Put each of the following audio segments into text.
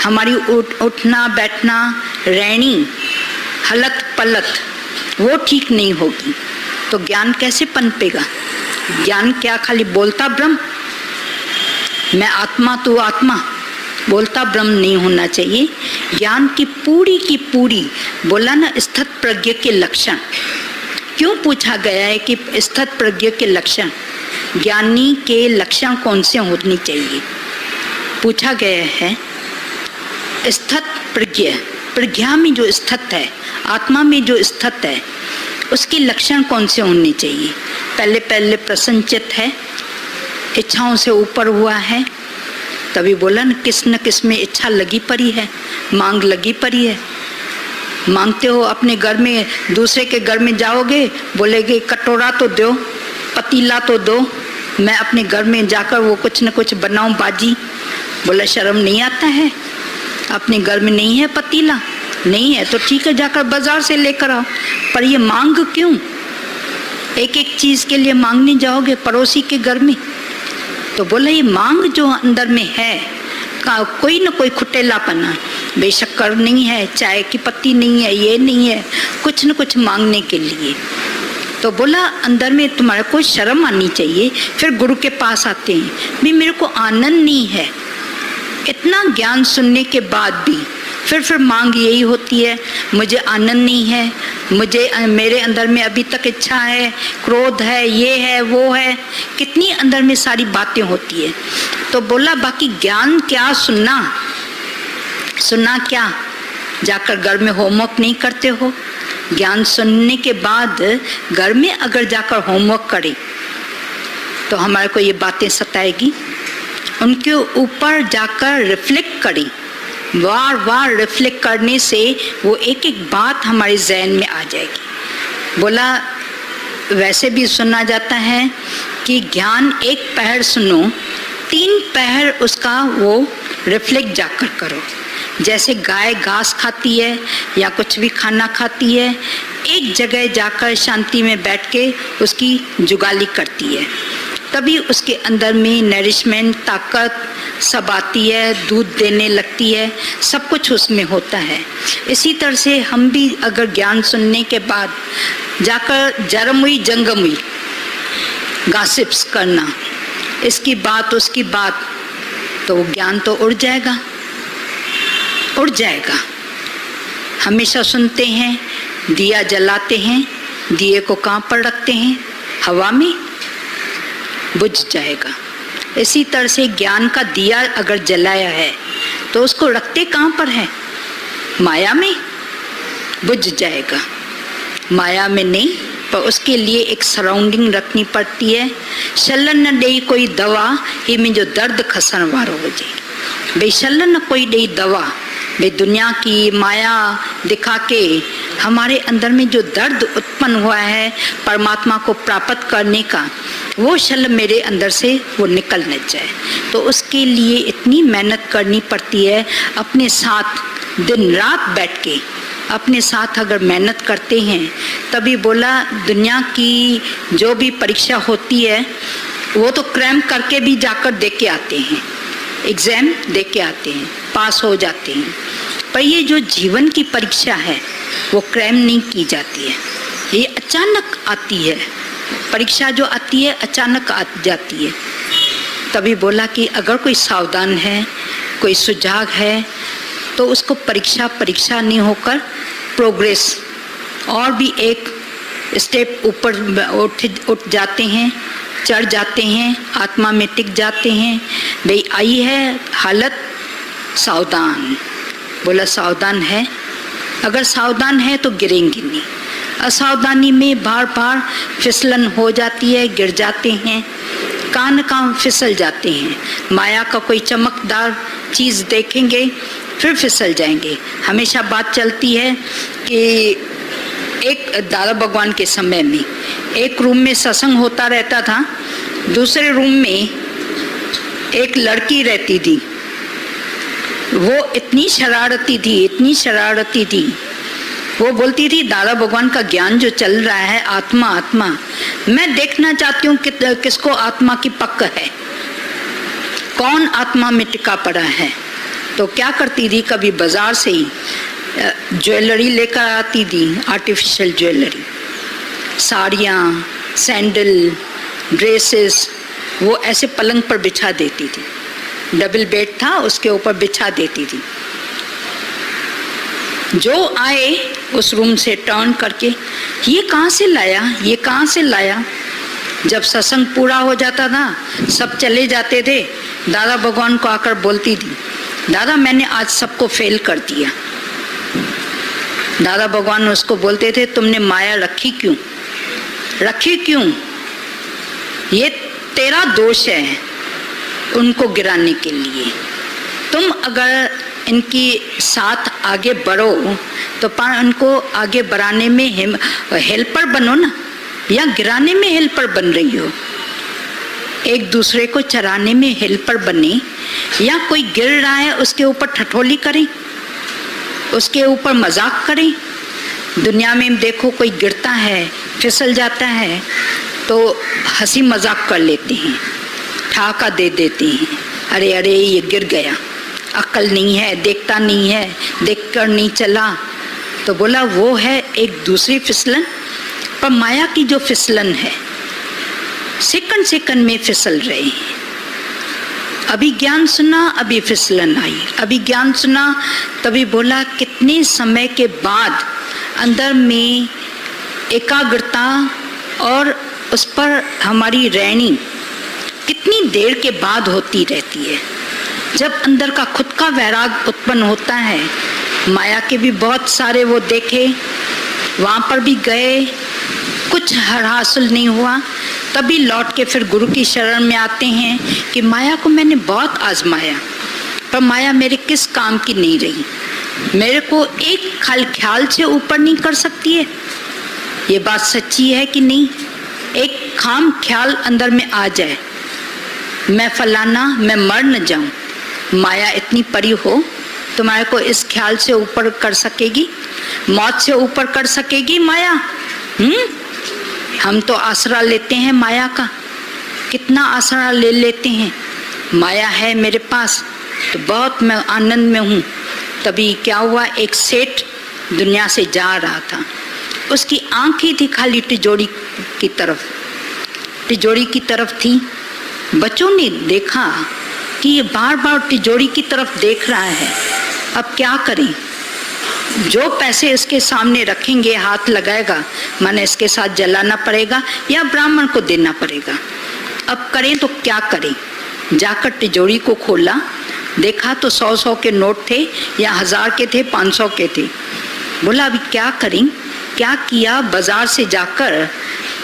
हमारी उठना बैठना रहनी हलत पलत वो ठीक नहीं होगी तो ज्ञान कैसे पनपेगा? ज्ञान क्या खाली बोलता ब्रह्म, मैं आत्मा तू आत्मा, बोलता ब्रह्म नहीं होना चाहिए। ज्ञान की पूरी बोला ना स्थित प्रज्ञ के लक्षण। क्यों पूछा गया है कि स्थित प्रज्ञ के लक्षण, ज्ञानी के लक्षण कौन से होने चाहिए? पूछा गया है स्थित प्रज्ञ, प्रज्ञा में जो स्थित है, आत्मा में जो स्थित है, उसके लक्षण कौन से होने चाहिए? पहले प्रसन्नचित है, इच्छाओं से ऊपर हुआ है, तभी बोला न किस में इच्छा लगी पड़ी है, मांग लगी पड़ी है। मांगते हो अपने घर में, दूसरे के घर में जाओगे, बोलेगे कटोरा तो दो, पतीला तो दो, मैं अपने घर में जाकर वो कुछ न कुछ बनाऊं बाजी। बोला शर्म नहीं आता है? अपने घर में नहीं है पतीला, नहीं है तो ठीक है, जाकर बाजार से लेकर आओ। पर ये मांग क्यों? एक एक चीज के लिए मांगने जाओगे पड़ोसी के घर में? तो बोला ये मांग जो अंदर में है, कोई न कोई खुटेलापना, बेशक्कर नहीं है, चाय की पत्ती नहीं है, ये नहीं है, कुछ न कुछ मांगने के लिए। तो बोला अंदर में तुम्हारे को शर्म आनी चाहिए। फिर गुरु के पास आते हैं, भी मेरे को आनंद नहीं है, इतना ज्ञान सुनने के बाद भी फिर मांग यही होती है, मुझे आनंद नहीं है, मुझे मेरे अंदर में अभी तक इच्छा है, क्रोध है, ये है वो है, कितनी अंदर में सारी बातें होती है। तो बोला बाकी ज्ञान क्या सुनना क्या? जाकर घर में होमवर्क नहीं करते हो? ज्ञान सुनने के बाद घर में अगर जाकर होमवर्क करे तो हमारे को ये बातें सताएगी। उनके ऊपर जाकर रिफ्लेक्ट करें, बार रिफ्लेक्ट करने से वो एक एक बात हमारे ज़हन में आ जाएगी। बोला वैसे भी सुना जाता है कि ज्ञान एक पहर सुनो, 3 पहर उसका वो रिफ्लेक्ट जाकर करो। जैसे गाय घास खाती है या कुछ भी खाना खाती है, एक जगह जाकर शांति में बैठ के उसकी जुगाली करती है, तभी उसके अंदर में नरिशमेंट, ताकत सब आती है, दूध देने लगती है, सब कुछ उसमें होता है। इसी तरह से हम भी अगर ज्ञान सुनने के बाद जाकर जरमुई जंगमुई गॉसिप्स करना, इसकी बात उसकी बात, तो ज्ञान तो उड़ जाएगा। हमेशा सुनते हैं, दिया जलाते हैं, दिए को कहाँ पर रखते हैं? हवा में, बुझ जाएगा। इसी तरह से ज्ञान का दिया अगर जलाया है तो उसको रखते कहाँ पर है? माया में, बुझ जाएगा। माया में नहीं, पर उसके लिए एक सराउंडिंग रखनी पड़ती है। शलन न दे कोई दवा, ही में जो दर्द खसन वारो हो जाए। भाई शलन न कोई दे दवा, भाई दुनिया की माया दिखा के हमारे अंदर में जो दर्द उत्पन्न हुआ है परमात्मा को प्राप्त करने का, वो शल मेरे अंदर से वो निकल न जाए। तो उसके लिए इतनी मेहनत करनी पड़ती है। अपने साथ दिन रात बैठ के अपने साथ अगर मेहनत करते हैं, तभी बोला दुनिया की जो भी परीक्षा होती है वो तो क्रैम करके भी जाकर दे के आते हैं, एग्ज़ाम दे के आते हैं, पास हो जाते हैं। पर ये जो जीवन की परीक्षा है वो क्रैम नहीं की जाती है, ये अचानक आती है। परीक्षा जो आती है अचानक आ जाती है। तभी बोला कि अगर कोई सावधान है, कोई सुजाग है, तो उसको परीक्षा नहीं होकर प्रोग्रेस और भी एक स्टेप ऊपर उठ जाते हैं, चढ़ जाते हैं, आत्मा में टिक जाते हैं। भाई आई है हालत, सावधान। बोला सावधान है, अगर सावधान है तो गिरेंगे नहीं। असावधानी में बार बार फिसलन हो जाती है, गिर जाते हैं, कान फिसल जाते हैं। माया का कोई चमकदार चीज़ देखेंगे फिर फिसल जाएंगे। हमेशा बात चलती है कि एक दादा भगवान के समय में एक रूम में सत्संग होता रहता था, दूसरे रूम में एक लड़की रहती थी। वो इतनी शरारती थी, वो बोलती थी दादा भगवान का ज्ञान जो चल रहा है, आत्मा आत्मा, मैं देखना चाहती हूँ कि किसको आत्मा की पक्क है, कौन आत्मा में टिका पड़ा है। तो क्या करती थी, कभी बाजार से ही ज्वेलरी लेकर आती थी, आर्टिफिशियल ज्वेलरी, साड़ियाँ, सैंडल, ड्रेसेस, वो ऐसे पलंग पर बिछा देती थी। डबल बेड था, उसके ऊपर बिछा देती थी। जो आए उस रूम से टर्न करके, ये कहाँ से लाया, ये कहाँ से लाया। जब सत्संग पूरा हो जाता था, सब चले जाते थे, दादा भगवान को आकर बोलती थी, दादा मैंने आज सबको फेल कर दिया। दादा भगवान उसको बोलते थे, तुमने माया रखी क्यों, रखी क्यों, ये तेरा दोष है उनको गिराने के लिए। तुम अगर इनकी साथ आगे बढ़ो तो उनको आगे बढ़ाने में हेल्पर बनो ना, या गिराने में हेल्पर बन रही हो। एक दूसरे को चराने में हेल्पर बने, या कोई गिर रहा है उसके ऊपर ठठोली करें, उसके ऊपर मजाक करें। दुनिया में देखो कोई गिरता है, फिसल जाता है तो हंसी मजाक कर लेते हैं, ठाका दे देते हैं, अरे अरे ये गिर गया, अक्ल नहीं है, देखता नहीं है, देखकर नहीं चला। तो बोला वो है एक दूसरी फिसलन, पर माया की जो फिसलन है सेकंड सेकंड में फिसल रहे हैं। अभी ज्ञान सुना, अभी फिसलन आई, अभी ज्ञान सुना, तभी बोला कितने समय के बाद अंदर में एकाग्रता और उस पर हमारी रहनी कितनी देर के बाद होती रहती है। जब अंदर का खुद का वैराग उत्पन्न होता है, माया के भी बहुत सारे वो देखे, वहाँ पर भी गए, कुछ हासिल नहीं हुआ, तभी लौट के फिर गुरु की शरण में आते हैं कि माया को मैंने बहुत आजमाया, पर माया मेरे किस काम की नहीं रही, मेरे को एक ख्याल से ऊपर नहीं कर सकती है। ये बात सच्ची है कि नहीं? एक खाम ख्याल अंदर में आ जाए, मैं फलाना, मैं मर न जाऊं, माया इतनी परी हो, तुम्हारे को इस ख्याल से ऊपर कर सकेगी, मौत से ऊपर कर सकेगी माया? हम तो आसरा लेते हैं माया का, कितना आसरा ले लेते हैं। माया है मेरे पास तो बहुत मैं आनंद में हूँ। तभी क्या हुआ, एक सेठ दुनिया से जा रहा था, उसकी आंख ही थी खाली तिजोरी की तरफ, तिजोरी की तरफ थी। बच्चों ने देखा कि ये बार बार तिजोरी की तरफ देख रहा है, अब क्या करें, जो पैसे इसके सामने रखेंगे हाथ लगाएगा, माने इसके साथ जलाना पड़ेगा या ब्राह्मण को देना पड़ेगा। अब करें तो क्या करें? जाकर तिजोरी को खोला, देखा तो 100-100 के नोट थे या 1000 के थे, 500 के थे। बोला अभी क्या करें? क्या किया, बाजार से जाकर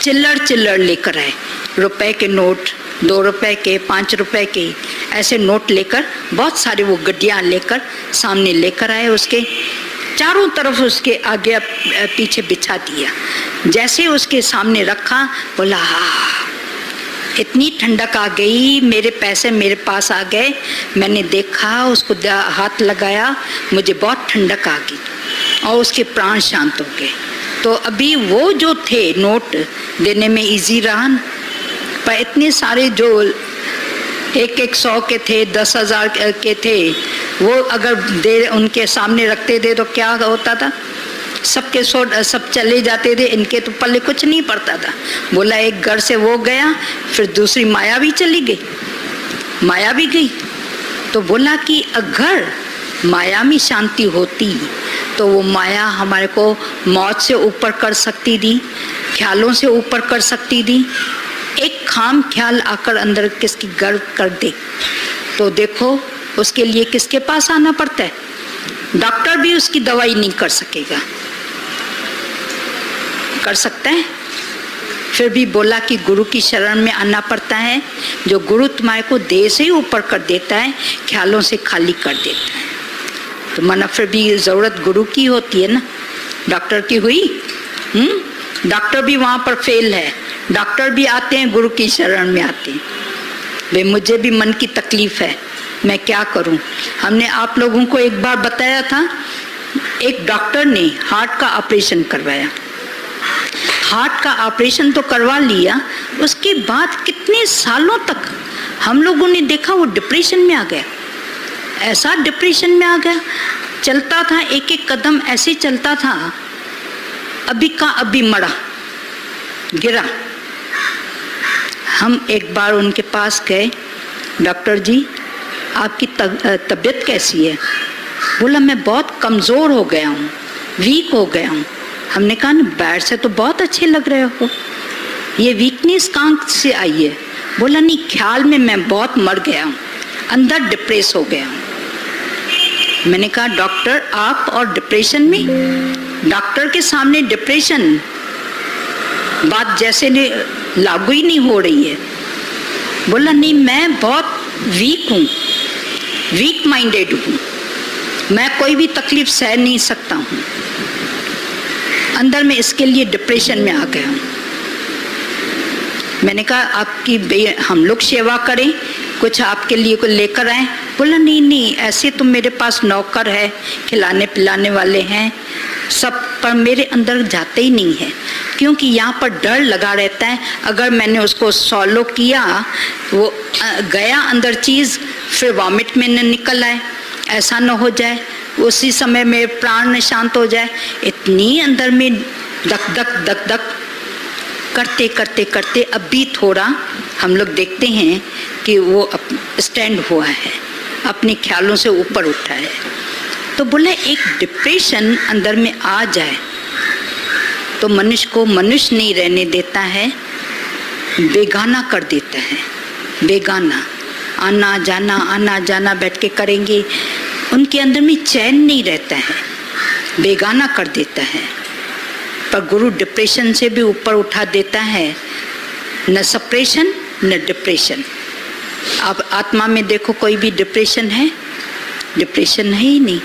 चिल्लर चिल्लर लेकर आए, रुपए के नोट, 2 रुपए के, 5 रुपए के, ऐसे नोट लेकर बहुत सारे वो गड्डियाँ लेकर सामने लेकर आए, उसके चारों तरफ उसके आगे पीछे बिछा दिया। जैसे उसके सामने रखा, बोला हाँ, इतनी ठंडक आ गई, मेरे पैसे मेरे पास आ गए, मैंने देखा, उसको हाथ लगाया, मुझे बहुत ठंडक आ गई और उसके प्राण शांत हो गए। तो अभी वो जो थे नोट देने में इजी रहा न, पर इतने सारे जो 1-1 100 के थे, 10,000 के थे, वो अगर दे उनके सामने रखते थे तो क्या होता था, सबके सब चले जाते थे, इनके तो पल्ले कुछ नहीं पड़ता था। बोला एक घर से वो गया, फिर दूसरी माया भी चली गई, माया भी गई। तो बोला कि अगर माया में शांति होती तो वो माया हमारे को मौत से ऊपर कर सकती थी, ख्यालों से ऊपर कर सकती थी। एक खाम ख्याल आकर अंदर किसकी गर्व कर दे तो देखो उसके लिए किसके पास आना पड़ता है, डॉक्टर भी उसकी दवाई नहीं कर सकेगा, कर सकता है? फिर भी बोला कि गुरु की शरण में आना पड़ता है, जो गुरु तुम्हारे को देह से ही ऊपर कर देता है, ख्यालों से खाली कर देता है। तो माना फिर भी जरूरत गुरु की होती है ना, डॉक्टर की हुई? डॉक्टर भी वहाँ पर फेल है, डॉक्टर भी आते हैं गुरु की शरण में आते हैं। भाई मुझे भी मन की तकलीफ है, मैं क्या करूं? हमने आप लोगों को एक बार बताया था, एक डॉक्टर ने हार्ट का ऑपरेशन करवाया, हार्ट का ऑपरेशन तो करवा लिया, उसके बाद कितने सालों तक हम लोगों ने देखा वो डिप्रेशन में आ गया। ऐसा डिप्रेशन में आ गया। चलता था, एक एक कदम ऐसे चलता था, अभी का अभी मरा, गिरा। हम एक बार उनके पास गए, डॉक्टर जी आपकी तबीयत कैसी है? बोला मैं बहुत कमज़ोर हो गया हूँ, वीक हो गया हूँ। हमने कहा ना बाहर से तो बहुत अच्छे लग रहे हो, ये वीकनेस कहाँ से आई है? बोला नहीं, ख्याल में मैं बहुत मर गया हूँ, अंदर डिप्रेस हो गया हूँ। मैंने कहा डॉक्टर आप और डिप्रेशन में? डॉक्टर के सामने डिप्रेशन बात जैसे लागू ही नहीं हो रही है। बोला नहीं मैं बहुत वीक हूँ, वीक माइंडेड हूँ, मैं कोई भी तकलीफ सह नहीं सकता हूँ, अंदर में इसके लिए डिप्रेशन में आ गया हूँ। मैंने कहा आपकी हम लोग सेवा करें, कुछ आपके लिए कुछ लेकर आए? बोला नहीं नहीं, ऐसे तो मेरे पास नौकर है, खिलाने पिलाने वाले हैं सब, पर मेरे अंदर जाते ही नहीं है, क्योंकि यहाँ पर डर लगा रहता है। अगर मैंने उसको सॉलो किया, वो गया अंदर चीज़, फिर वॉमिट में न निकल आए, ऐसा न हो जाए, उसी समय में प्राण शांत हो जाए। इतनी अंदर में धक धक धक धक करते करते करते अभी थोड़ा हम लोग देखते हैं कि वो स्टैंड हुआ है, अपने ख्यालों से ऊपर उठा है। तो बोले एक डिप्रेशन अंदर में आ जाए तो मनुष्य को मनुष्य नहीं रहने देता है, बेगाना कर देता है। बेगाना, आना जाना बैठ के करेंगे, उनके अंदर में चैन नहीं रहता है, बेगाना कर देता है। पर गुरु डिप्रेशन से भी ऊपर उठा देता है, न सप्रेशन न डिप्रेशन। आप आत्मा में देखो कोई भी डिप्रेशन है? डिप्रेशन है ही नहीं।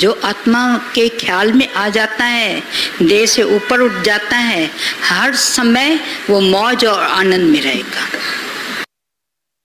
जो आत्मा के ख्याल में आ जाता है, देह से ऊपर उठ जाता है, हर समय वो मौज और आनंद में रहेगा।